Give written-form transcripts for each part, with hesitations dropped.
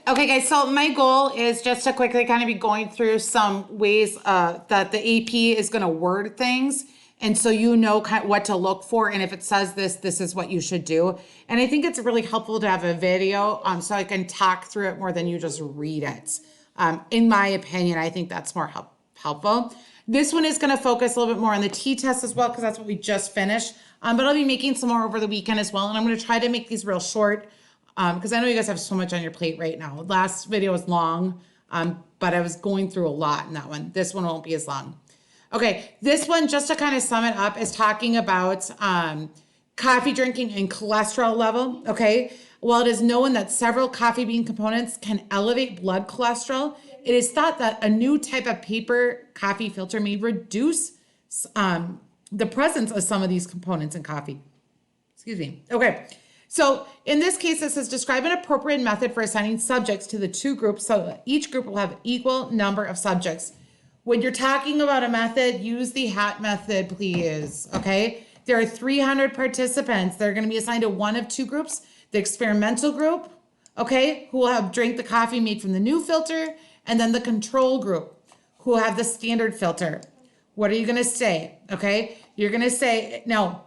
Okay, guys, so my goal is just to quickly kind of be going through some ways that the AP is going to word things. And so you know kind of what to look for. And if it says this, this is what you should do. And I think it's really helpful to have a video so I can talk through it more than you just read it. In my opinion, I think that's more helpful. This one is going to focus a little bit more on the T-test as well, because that's what we just finished. But I'll be making some more over the weekend as well. And I'm going to try to make these real short because I know you guys have so much on your plate right now. Last video was long, but I was going through a lot in that one. This one won't be as long. Okay, this one, just to kind of sum it up, is talking about coffee drinking and cholesterol level, okay? While it is known that several coffee bean components can elevate blood cholesterol, it is thought that a new type of paper coffee filter may reduce the presence of some of these components in coffee. Excuse me. Okay. So in this case, it says describe an appropriate method for assigning subjects to the two groups so that each group will have equal number of subjects. When you're talking about a method, use the hat method, please. Okay. There are 300 participants. They're going to be assigned to one of two groups. The experimental group, okay, who will have drank the coffee made from the new filter, and then the control group who will have the standard filter. What are you going to say? Okay. You're going to say, no,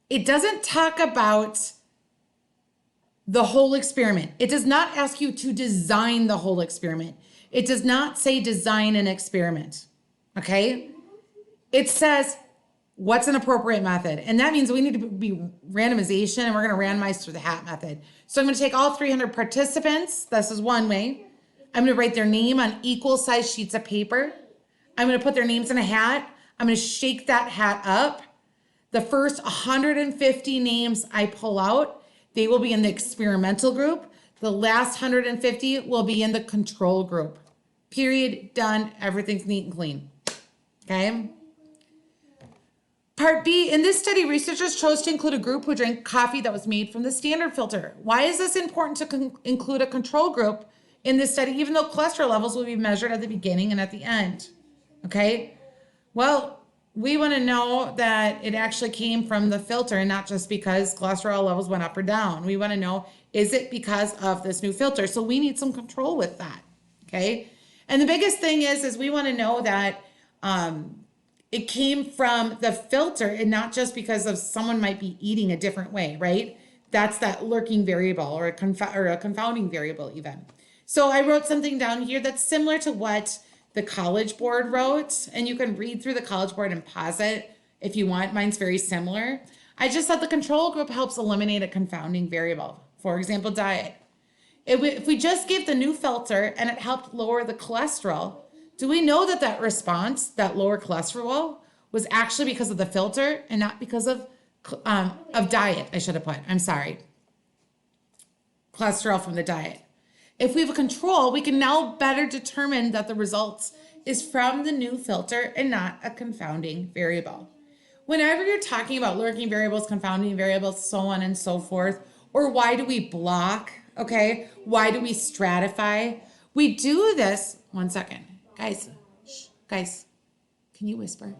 it doesn't talk about the whole experiment. It does not ask you to design the whole experiment. It does not say design an experiment, okay? It says what's an appropriate method. And that means we need to be randomization, and we're going to randomize through the hat method. So I'm going to take all 300 participants. This is one way. I'm going to write their name on equal size sheets of paper. I'm going to put their names in a hat. I'm going to shake that hat up. The first 150 names I pull out, they will be in the experimental group. The last 150 will be in the control group. Period. Done. Everything's neat and clean. Okay. Part B, in this study, researchers chose to include a group who drank coffee that was made from the standard filter. Why is this important to include a control group in this study, even though cholesterol levels will be measured at the beginning and at the end? Okay. Well, we want to know that it actually came from the filter and not just because cholesterol levels went up or down. We want to know, is it because of this new filter? So we need some control with that, okay? And the biggest thing is we want to know that it came from the filter and not just because of someone might be eating a different way, right? That's that lurking variable or a confounding variable even. So I wrote something down here that's similar to what the College Board wrote, and you can read through the College Board and pause it if you want. Mine's very similar. I just thought the control group helps eliminate a confounding variable. For example, diet. If we just give the new filter and it helped lower the cholesterol, do we know that that response, that lower cholesterol, was actually because of the filter and not because of diet? I should have put. I'm sorry. Cholesterol from the diet. If we have a control, we can now better determine that the results is from the new filter and not a confounding variable. Whenever you're talking about lurking variables, confounding variables, so on and so forth, or why do we block, okay? Why do we stratify? We do this, one second. Guys, guys, can you whisper?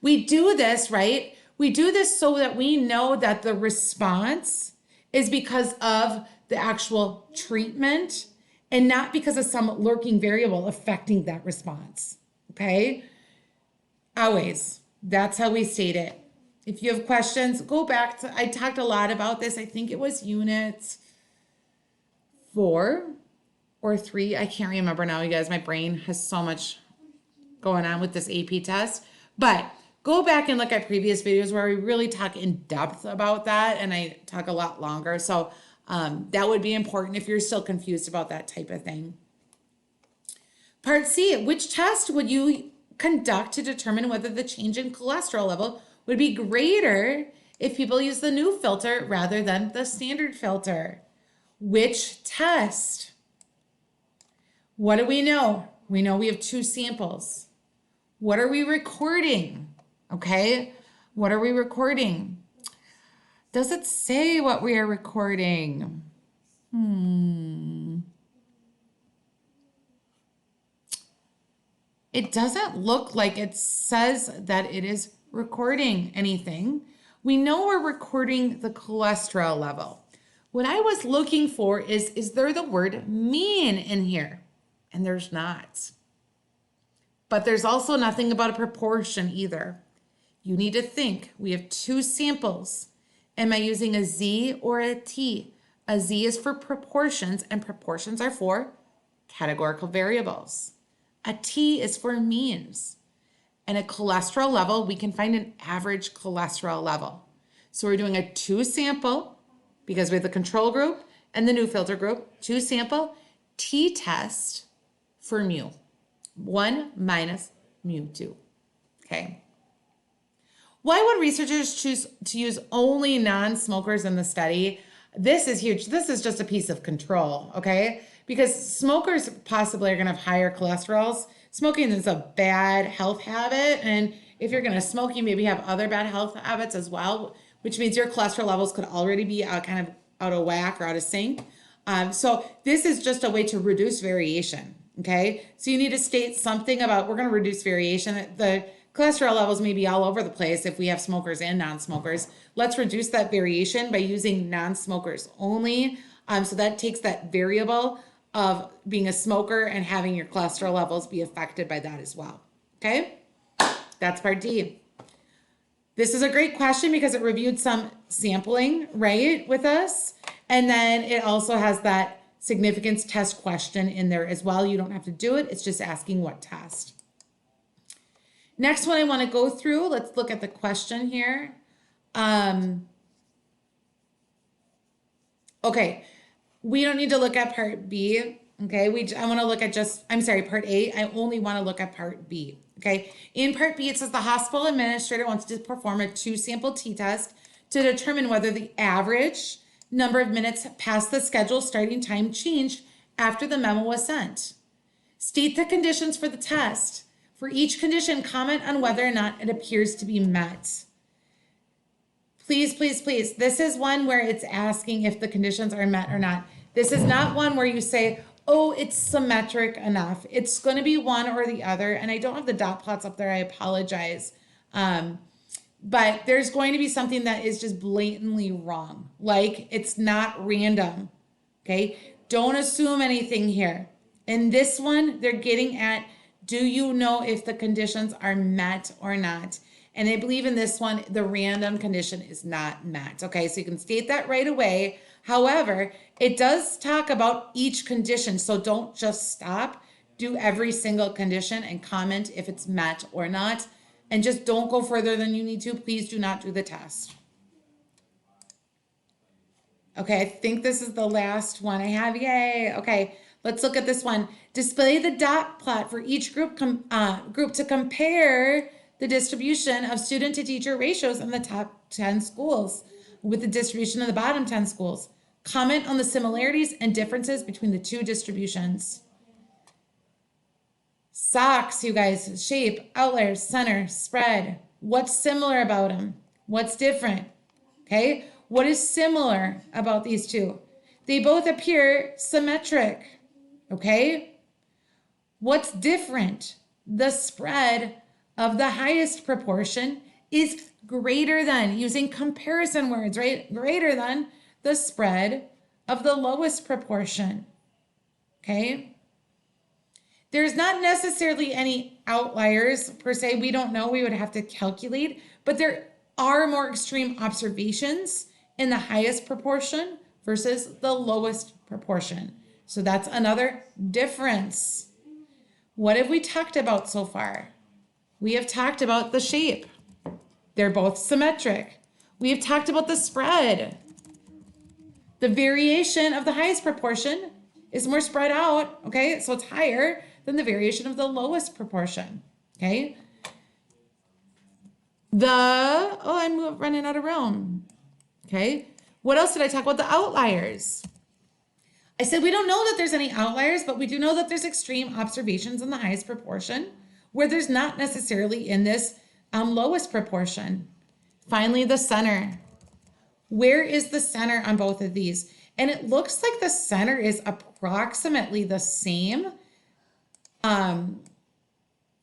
We do this, right? We do this so that we know that the response is because of the actual treatment and not because of some lurking variable affecting that response, okay? Always, that's how we state it. If you have questions, go back to, I talked a lot about this. I think it was unit 4 or 3. I can't remember now, you guys. My brain has so much going on with this AP test, but go back and look at previous videos where we really talk in depth about that, and I talk a lot longer. So that would be important if you're still confused about that type of thing. Part C, which test would you conduct to determine whether the change in cholesterol level would be greater if people use the new filter rather than the standard filter? Which test? What do we know? We know we have 2 samples. What are we recording? Okay, what are we recording? Does it say what we are recording? It doesn't look like it says that it is recording anything. We know we're recording the cholesterol level. What I was looking for is there the word mean in here? And there's not. But there's also nothing about a proportion either. You need to think. We have two samples. Am I using a Z or a T? A Z is for proportions, and proportions are for categorical variables. A T is for means. And a cholesterol level, we can find an average cholesterol level. So we're doing a two sample, because we have the control group and the new filter group, two sample t-test for mu. 1 minus mu 2, okay? Why would researchers choose to use only non-smokers in the study? This is huge. This is just a piece of control, okay? Because smokers possibly are gonna have higher cholesterols. Smoking is a bad health habit, and if you're gonna smoke, you maybe have other bad health habits as well, which means your cholesterol levels could already be kind of out of whack or out of sync. So this is just a way to reduce variation, okay? So you need to state something about, we're gonna reduce variation. The cholesterol levels may be all over the place if we have smokers and non-smokers. Let's reduce that variation by using non-smokers only. So that takes that variable of being a smoker and having your cholesterol levels be affected by that as well, okay? That's part D. This is a great question because it reviewed some sampling, right, with us. And then it also has that significance test question in there as well. You don't have to do it. It's just asking what test. Next one I want to go through, let's look at the question here. Okay, we don't need to look at part B. Okay, I want to look at part A. I only want to look at part B. Okay, in part B, it says the hospital administrator wants to perform a two sample t-test to determine whether the average number of minutes past the scheduled starting time changed after the memo was sent. State the conditions for the test. For each condition, comment on whether or not it appears to be met. Please, please, please. This is one where it's asking if the conditions are met or not. This is not one where you say, oh, it's symmetric enough. It's going to be one or the other. And I don't have the dot plots up there. I apologize. But there's going to be something that is just blatantly wrong. Like it's not random. Okay. Don't assume anything here. In this one, they're getting at, do you know if the conditions are met or not? And I believe in this one, the random condition is not met. Okay, so you can state that right away. However, it does talk about each condition. So don't just stop. Do every single condition and comment if it's met or not. And just don't go further than you need to. Please do not do the test. Okay, I think this is the last one I have. Yay. Okay, let's look at this one. Display the dot plot for each group to compare the distribution of student to teacher ratios in the top 10 schools with the distribution of the bottom 10 schools. Comment on the similarities and differences between the two distributions. Socks, you guys, shape, outliers, center, spread. What's similar about them? What's different? Okay, what is similar about these two? They both appear symmetric. Okay, what's different? The spread of the highest proportion is greater than, using comparison words, right? Greater than the spread of the lowest proportion. Okay. There's not necessarily any outliers per se. We don't know. We would have to calculate, but there are more extreme observations in the highest proportion versus the lowest proportion. So that's another difference. What have we talked about so far? We have talked about the shape. They're both symmetric. We have talked about the spread. The variation of the highest proportion is more spread out, okay? So it's higher than the variation of the lowest proportion, okay? I'm running out of room, okay? What else did I talk about? The outliers. I said we don't know that there's any outliers, but we do know that there's extreme observations in the highest proportion where there's not necessarily in this lowest proportion. Finally, the center. Where is the center on both of these? And it looks like the center is approximately the same.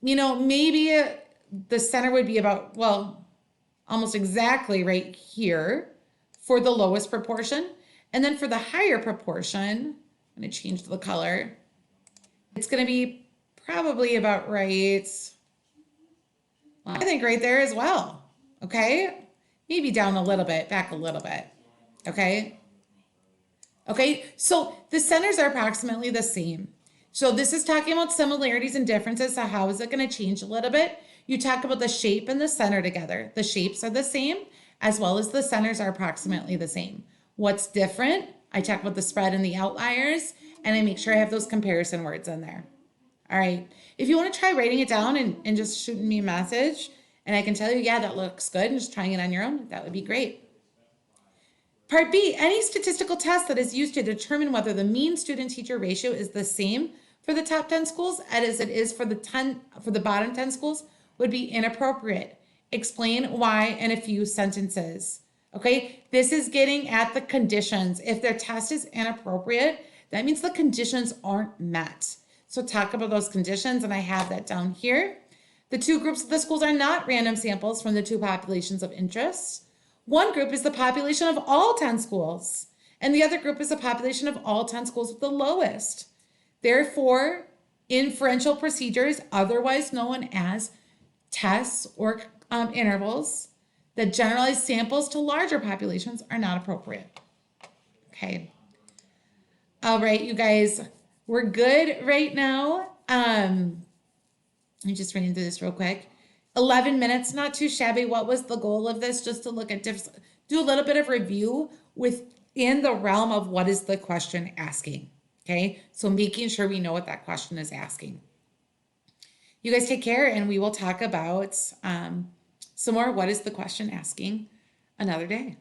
Maybe the center would be about, well, almost exactly right here for the lowest proportion. And then for the higher proportion, I'm going to change the color. It's going to be probably about right, well, I think right there as well. Okay? Maybe down a little bit, back a little bit. Okay? Okay, so the centers are approximately the same. So this is talking about similarities and differences. So how is it going to change a little bit? You talk about the shape and the center together. The shapes are the same, as well as the centers are approximately the same. What's different? I talk about the spread and the outliers, and I make sure I have those comparison words in there. All right. If you want to try writing it down and just shooting me a message, and I can tell you, yeah, that looks good, and just trying it on your own, that would be great. Part B, any statistical test that is used to determine whether the mean student-teacher ratio is the same for the top 10 schools as it is for the bottom 10 schools would be inappropriate. Explain why in a few sentences. Okay, this is getting at the conditions. If their test is inappropriate, that means the conditions aren't met. So talk about those conditions, and I have that down here. The two groups of the schools are not random samples from the two populations of interest. One group is the population of all 10 schools, and the other group is the population of all 10 schools with the lowest. Therefore, inferential procedures, otherwise known as tests or intervals, that generalize samples to larger populations are not appropriate. Okay. All right, you guys, we're good right now. I'm just running through this real quick. 11 minutes, not too shabby. What was the goal of this? Just to look at do a little bit of review within the realm of what is the question asking. Okay, so making sure we know what that question is asking. You guys take care, and we will talk about some more what is the question asking another day.